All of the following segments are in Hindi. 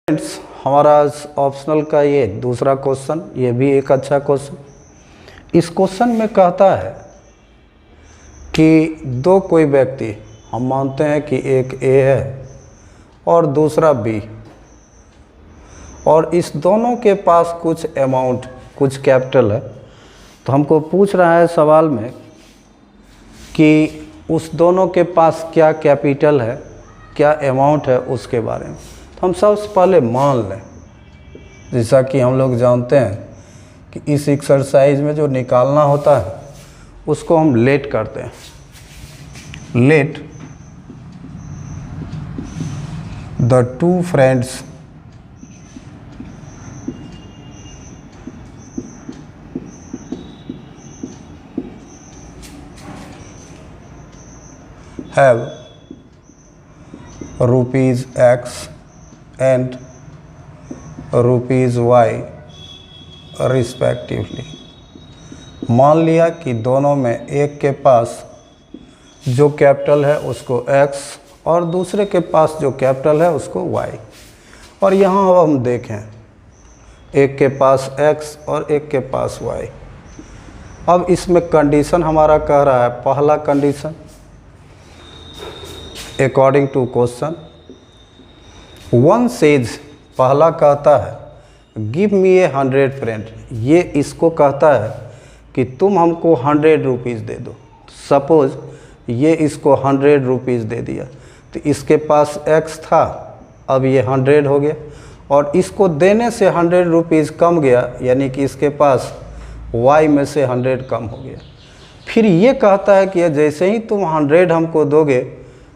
फ्रेंड्स, हमारा ऑप्शनल का ये दूसरा क्वेश्चन, ये भी एक अच्छा क्वेश्चन। इस क्वेश्चन में कहता है कि दो कोई व्यक्ति, हम मानते हैं कि एक ए है और दूसरा बी, और इस दोनों के पास कुछ अमाउंट, कुछ कैपिटल है। तो हमको पूछ रहा है सवाल में कि उस दोनों के पास क्या कैपिटल है, क्या अमाउंट है, उसके बारे में। तो हम सबसे पहले मान लें, जैसा कि हम लोग जानते हैं कि इस एक्सरसाइज में जो निकालना होता है उसको हम लेट करते हैं। Let the two friends have rupees X and rupees Y respectively. मान लिया कि दोनों में एक के पास जो कैपिटल है उसको X और दूसरे के पास जो कैपिटल है उसको Y। और यहाँ अब हम देखें, एक के पास X और एक के पास Y। अब इसमें कंडीशन हमारा कह रहा है, पहला condition according to question, one says, पहला कहता है गिव मी ए 100 फ्रेंड। ये इसको कहता है कि तुम हमको 100 रुपीज़ दे दो। सपोज ये इसको 100 रुपीज़ दे दिया, तो इसके पास X था, अब ये 100 हो गया, और इसको देने से 100 रुपीज़ कम गया, यानी कि इसके पास Y में से 100 कम हो गया। फिर ये कहता है कि जैसे ही तुम 100 हमको दोगे,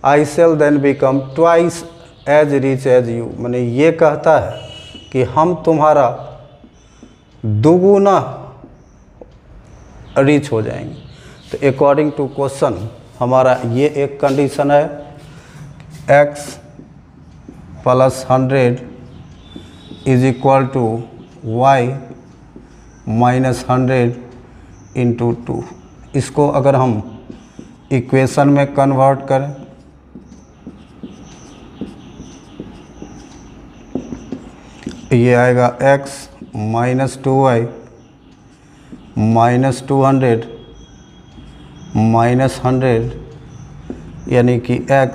I shall then become twice as rich as you. मैंने ये कहता है कि हम तुम्हारा दुगुना रिच हो जाएंगे। तो अकॉर्डिंग टू क्वेश्चन हमारा ये एक कंडीशन है, x plus 100 is equal to y minus 100 into 2। इसको अगर हम इक्वेशन में कन्वर्ट करें, ये आएगा x minus 2y minus 200 minus 100, यानी कि x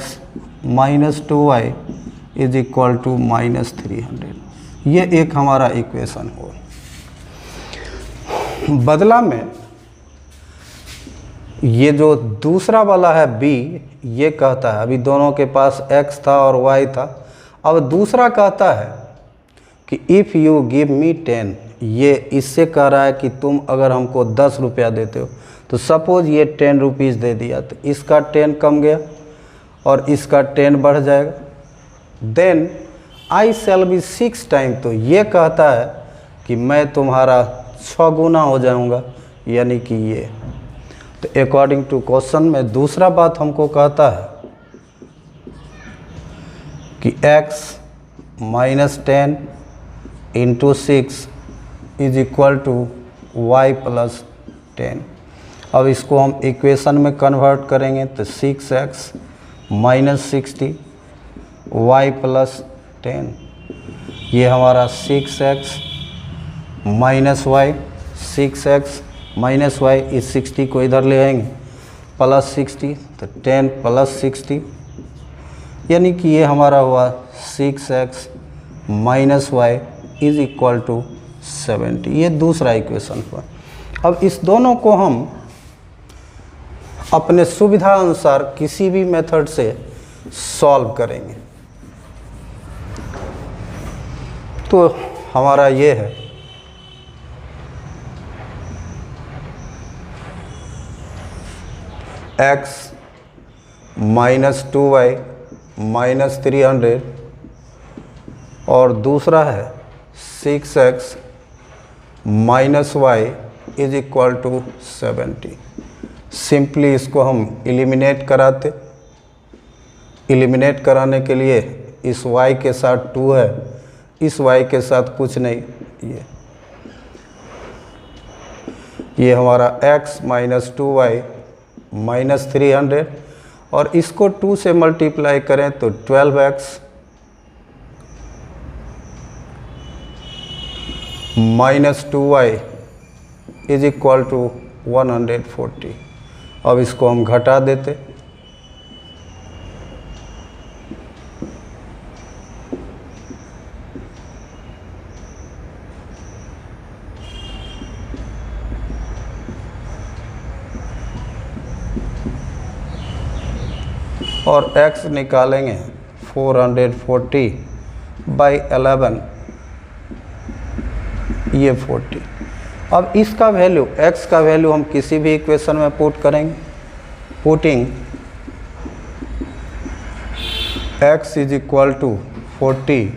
minus 2y is equal to minus 300। ये एक हमारा इक्वेशन हो। बदला में ये जो दूसरा वाला है b, ये कहता है, अभी दोनों के पास x था और y था, अब दूसरा कहता है कि इफ़ यू गिव मी 10। ये इससे कह रहा है कि तुम अगर हमको 10 रुपया देते हो, तो सपोज ये 10 रुपीज़ दे दिया, तो इसका 10 कम गया और इसका 10 बढ़ जाएगा। Then I shall be 6 time. तो ये कहता है कि मैं तुम्हारा 6 गुना हो जाऊंगा, यानी कि ये। तो अकॉर्डिंग टू क्वेश्चन में दूसरा बात हमको कहता है कि x minus 10 into 6 is equal to y plus 10। अब इसको हम इक्वेशन में कन्वर्ट करेंगे, तो 6x माइनस 60 y प्लस 10, ये हमारा 6x minus y, 6x minus y, इस 60 को इधर ले आएंगे, प्लस 60, तो 10 प्लस 60, यानी कि ये हमारा हुआ 6x minus y is equal to 70। ये दूसरा इक्वेशन हुआ। अब इस दोनों को हम अपने सुविधा अनुसार किसी भी मेथड से सॉल्व करेंगे। तो हमारा ये है, x माइनस 2y माइनस 300, और दूसरा है 6x minus y is equal to 70। Simply इसको हम एलिमिनेट कराते। एलिमिनेट कराने के लिए इस y के साथ 2 है, इस y के साथ कुछ नहीं, ये हमारा x माइनस 2y माइनस 300, और इसको 2 से मल्टीप्लाई करें तो 12x minus 2y is equal to 140। अब इसको हम घटा देते, और x निकालेंगे 440 बाई 11, ये 40। अब इसका वैल्यू x का वैल्यू हम किसी भी इक्वेशन में पुट करेंगे। Putting x is equal to 40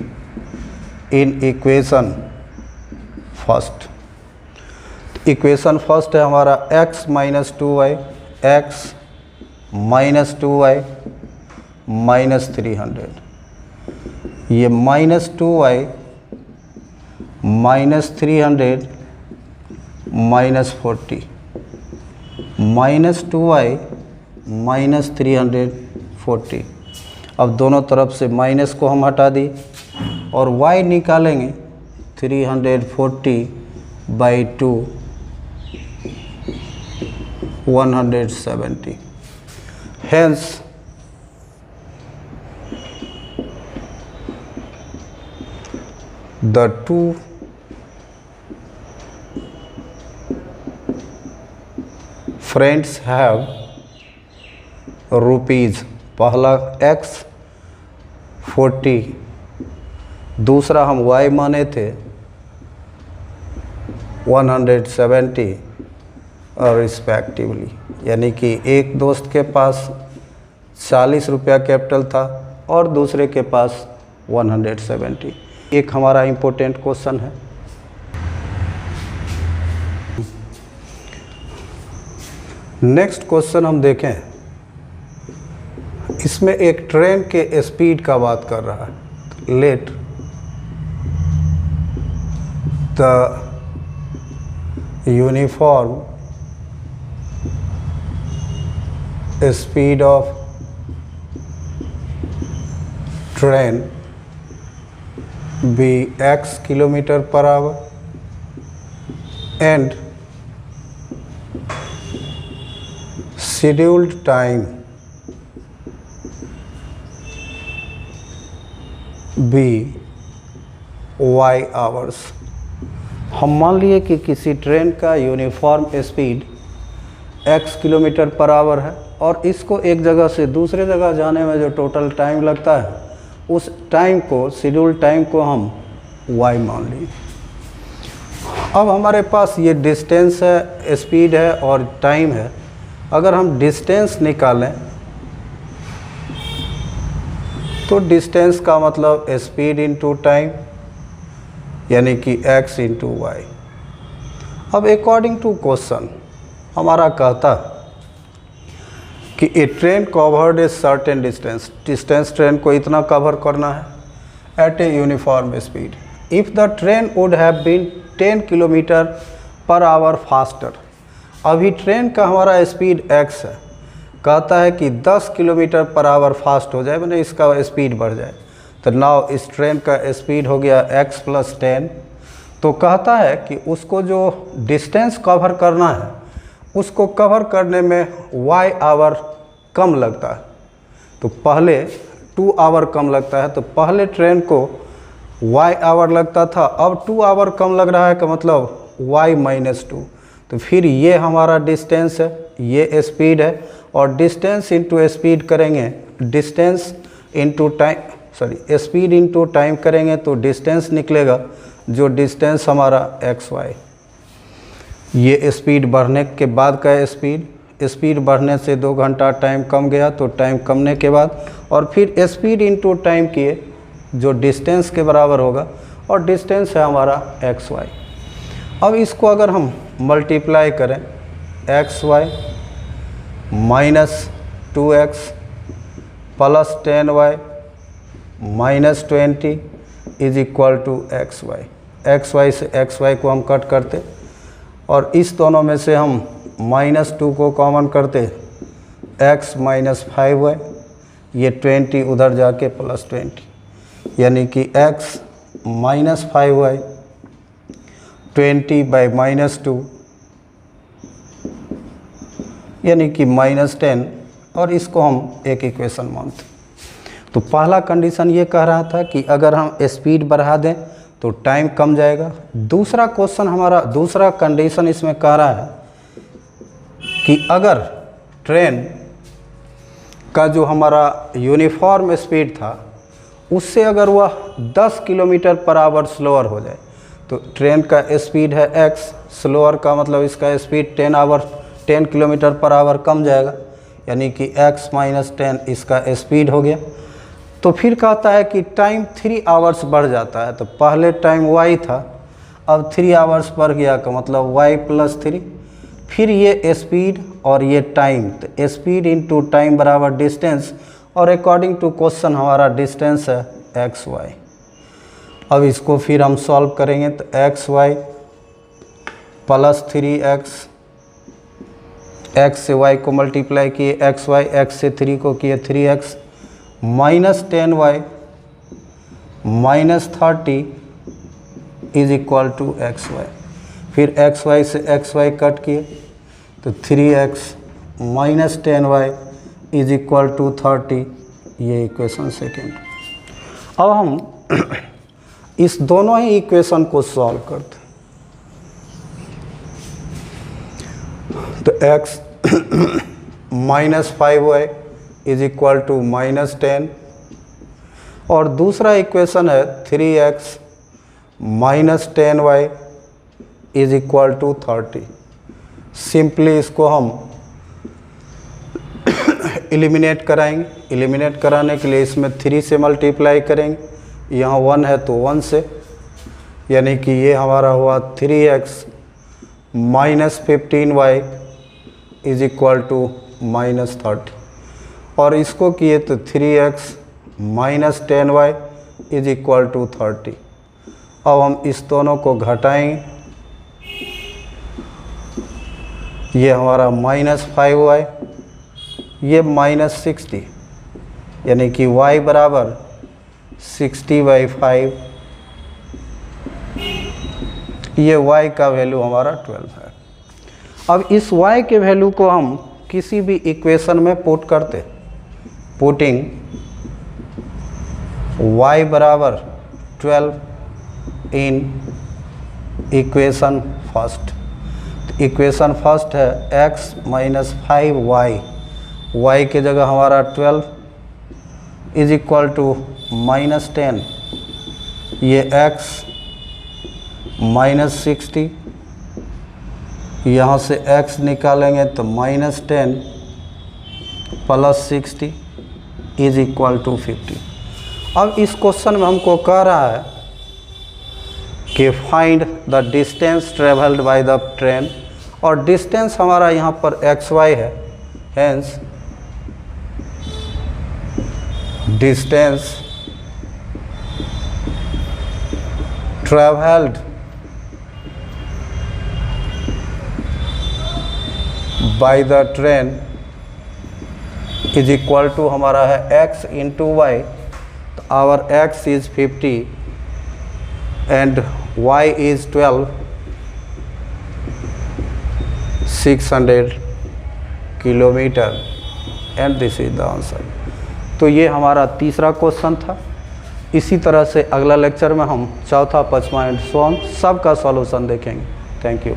in equation first. Equation first है हमारा x minus 2y, x minus 2y minus 300, ये minus 2y minus 300 minus 40, minus 2y minus 340। अब दोनों तरफ से माइनस को हम हटा दी और y निकालेंगे 340 by 2 170। Hence the two friends have rupees, पहला x 40, दूसरा हम y माने थे 170 और रिस्पेक्टिवली, यानी कि एक दोस्त के पास 40 रुपया कैपिटल था और दूसरे के पास 170। एक हमारा इम्पोर्टेंट क्वेश्चन है। नेक्स्ट क्वेश्चन हम देखें, इसमें एक ट्रेन के स्पीड का बात कर रहा है। Let the uniform speed of train be x kilometer per hour and scheduled time be y hours। हम मान लिए कि किसी ट्रेन का uniform speed x kilometre per our है और इसको एक जगह से दूसरे जगह जाने में जो टोटल टाइम लगता है उस टाइम को, शेड्यूल टाइम को हम y मान ली। अब हमारे पास ये डिस्टेंस है, स्पीड है और टाइम है। अगर हम डिस्टेंस निकालें तो डिस्टेंस का मतलब स्पीड इंटू टाइम, यानी कि x इंटू वाई। अब अकॉर्डिंग टू क्वेश्चन हमारा कहता कि a train covered a certain distance train को इतना कवर करना है at a uniform speed. If the train would have been 10 kilometre per hour faster. अभी ट्रेन का हमारा स्पीड x है, कहता है कि 10 किलोमीटर पर आवर फास्ट हो जाए, मैंने इसका स्पीड बढ़ जाए। तो नाउ इस ट्रेन का स्पीड हो गया x + 10। तो कहता है कि उसको जो डिस्टेंस कवर करना है उसको कवर करने में y आवर कम लगता है। तो पहले 2 आवर कम लगता है, तो पहले ट्रेन को y आवर लगता था, अब 2 आवर कम लग रहा है का मतलब y - 2। तो फिर ये हमारा डिस्टेंस है, ये स्पीड है और डिस्टेंस इंटू स्पीड करेंगे, distance into time, sorry speed into time करेंगे तो डिस्टेंस निकलेगा, जो डिस्टेंस हमारा xy। ये स्पीड बढ़ने के बाद का स्पीड बढ़ने से 2 घंटा टाइम कम गया, तो टाइम कमने के बाद और फिर स्पीड इंटू टाइम किए जो डिस्टेंस के बराबर होगा और डिस्टेंस है हमारा xy। अब इसको अगर हम मल्टीप्लाई करें xy - 2x + 10y - 20 is equal to xy। xy से xy को हम कट करते और इस दोनों में से हम -2 को कॉमन करते, x - 5y, ये 20 उधर जाके +20, यानी कि x - 5y 20/-2 यानी कि -10, और इसको हम एक इक्वेशन मानते हैं। तो पहला कंडीशन ये कह रहा था कि अगर हम स्पीड बढ़ा दें तो टाइम कम जाएगा। दूसरा क्वेश्चन हमारा, दूसरा कंडीशन इसमें कह रहा है कि अगर ट्रेन का जो हमारा यूनिफॉर्म स्पीड था उससे अगर वह 10 km/h स्लोअर हो जाए, तो ट्रेन का स्पीड है x, स्लोअर का मतलब इसका स्पीड 10 km/h कम जाएगा, यानी कि x - 10 इसका स्पीड हो गया। तो फिर कहता है कि टाइम 3 आवर्स बढ़ जाता है। तो पहले टाइम y था, अब 3 आवर्स बढ़ गया का मतलब y + 3, फिर ये स्पीड और ये टाइम, तो स्पीड इंटू टाइम बराबर डिस्टेंस, और अकॉर्डिंग टू क्वेश्चन हमारा डिस्टेंस है xy। अब इसको फिर हम सॉल्व करेंगे, तो xy + 3x, x से y को मल्टीप्लाई किए xy, x से 3 को किए 3x, -10y -30 = xy। फिर xy से xy कट किए तो 3x -10y = 30, ये इक्वेशन सेकेंड। अब हम इस दोनों ही इक्वेशन को सॉल्व करते हैं। तो x -5y = -10, और दूसरा इक्वेशन है 3x -10y = 30। सिंपली इसको हम एलिमिनेट कराएंगे। एलिमिनेट कराने के लिए इसमें 3 से मल्टीप्लाई करेंगे, यहाँ 1 है तो 1 से, यानी कि ये हमारा हुआ 3x -15y = -30, और इसको किए तो 3x -10y = 30। अब हम इस दोनों को घटाएंगे, ये हमारा -5y, ये -60, यानी कि y बराबर 60/5, ये y का वैल्यू हमारा 12 है। अब इस y के वैल्यू को हम किसी भी इक्वेशन में पुट करते, पुटिंग y बराबर 12 इन इक्वेशन फर्स्ट। इक्वेशन फर्स्ट है x - 5y, y के जगह हमारा 12 = -10, ये x -60, यहाँ से x निकालेंगे तो -10 + 60 = 50। अब इस क्वेश्चन में हमको कह रहा है कि find the distance travelled by the train, और डिस्टेंस हमारा यहाँ पर xy है, hence distance travelled by the train = हमारा है x × y, तो our x is 50 and y is 12, 600 kilometre, and this is the answer. तो ये हमारा तीसरा क्वेश्चन था। इसी तरह से अगला लेक्चर में हम चौथा, 5वां एंड सो ऑन सबका सॉल्यूशन देखेंगे। Thank you.